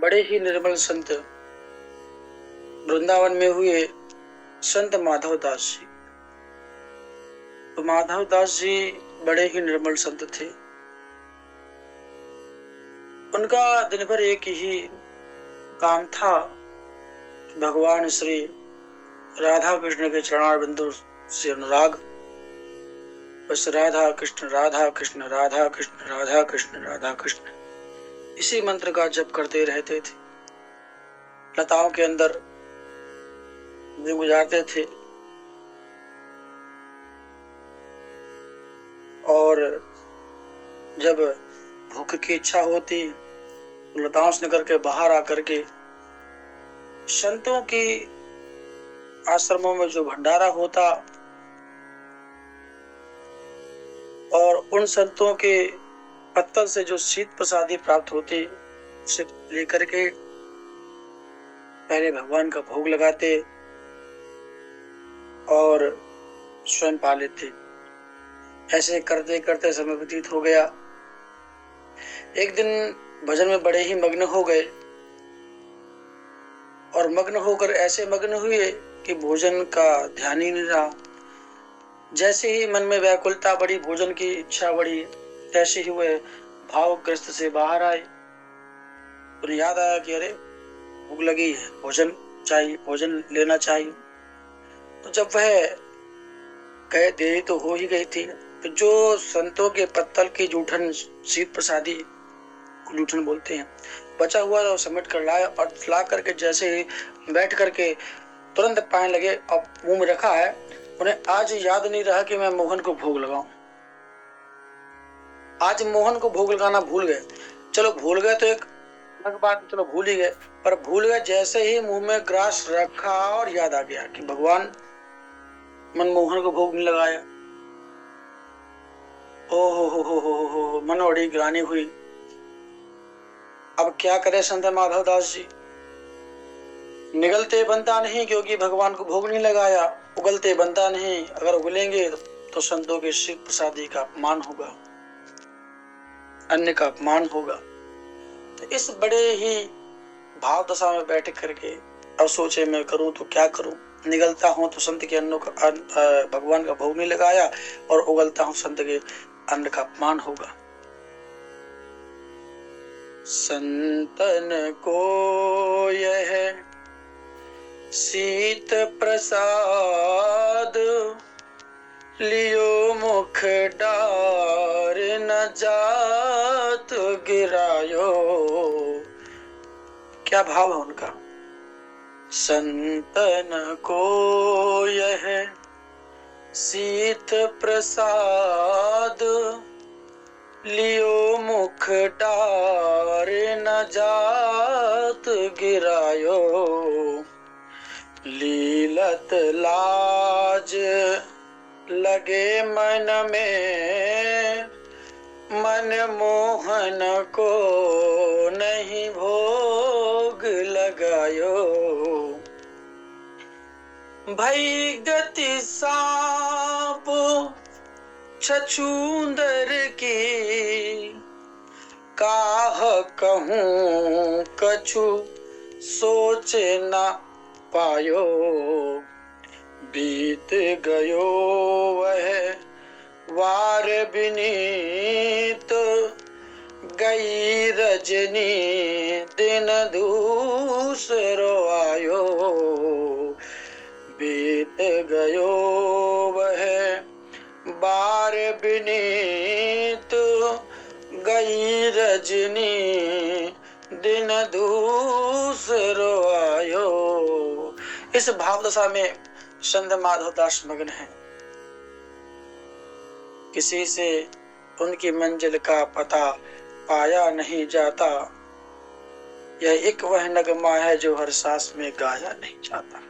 बड़े ही निर्मल संत वृंदावन में हुए संत माधव दास जी। तो माधव दास जी बड़े ही निर्मल संत थे। उनका दिन भर एक ही काम था, भगवान श्री राधा कृष्ण के चरणारविंदों से अनुराग। बस राधा कृष्ण राधा कृष्ण राधा कृष्ण राधा कृष्ण राधा कृष्ण, इसी मंत्र का जप करते रहते थे। लताओं के अंदर दिन गुजारते थे और जब भूख की इच्छा होती तो लताओं से निकल के बाहर आकर के संतों की आश्रमों में जो भंडारा होता और उन संतों के पत्तल से जो शीत प्रसादी प्राप्त होती उसे लेकर के पहले भगवान का भोग लगाते और स्वयं पा लेते। ऐसे करते करते समय व्यतीत हो गया। एक दिन भजन में बड़े ही मग्न हो गए और मग्न होकर ऐसे मग्न हुए कि भोजन का ध्यान ही नहीं रहा। जैसे ही मन में व्याकुलता बढ़ी, भोजन की इच्छा बढ़ी, तैसे ही वह भावग्रस्त से बाहर आए। उन्हें याद आया कि अरे भूख लगी है, भोजन चाहिए, भोजन लेना चाहिए। तो जब वह गए, देरी तो हो ही गई थी, तो जो संतों के पत्तल की जूठन शीत प्रसादी जूठन बोलते हैं, बचा हुआ तो समेट कर लाए और ला करके जैसे ही बैठ करके तुरंत पाने लगे और मुंह में रखा है। उन्हें आज याद नहीं रहा कि मैं मोहन को भोग लगाऊं। आज मोहन को भोग लगाना भूल गए। चलो भूल गए तो एक अलग बात, चलो भूल ही गए, पर भूल गए जैसे ही मुंह में ग्रास रखा और याद आ गया कि भगवान मनमोहन को भोग नहीं लगाया। ओ हो मन बड़ी ग्लानि हुई। अब क्या करे संत माधव दास जी, निगलते बनता नहीं क्योंकि भगवान को भोग नहीं लगाया, उगलते बनता नहीं, अगर उगलेंगे तो संतों के शीत प्रसादी का अपमान होगा, अन्य का अपमान होगा। तो इस बड़े ही भाव दशा में बैठ करके अब सोचे मैं करूं तो क्या करूं। निगलता हूं तो संत के अन्नों का भगवान का भोग नहीं लगाया और उगलता हूं संत के अन्न का अपमान होगा। संतन को यह शीत प्रसाद लियो मुख डार न जात गिरायो। क्या भाव है उनका। संतन को यह शीत प्रसाद लियो मुख डार न जात गिरायो। लीलत लाज लगे मन में, मन मोहन को नहीं भोग लगायो। भई गति सांप छछूंदर की, काह कहूँ कछु सोच न पायो। बीत गयो वह वार विनीत, गई रजनी दिन दूसरो आयो। बीत गयो वह बार विनीत, गई रजनी दिन दूसरो आयो। इस भाव दशा में संत माधव दास मग्न है। किसी से उनकी मंजिल का पता पाया नहीं जाता, यह एक वह नगमा है जो हर सांस में गाया नहीं जाता।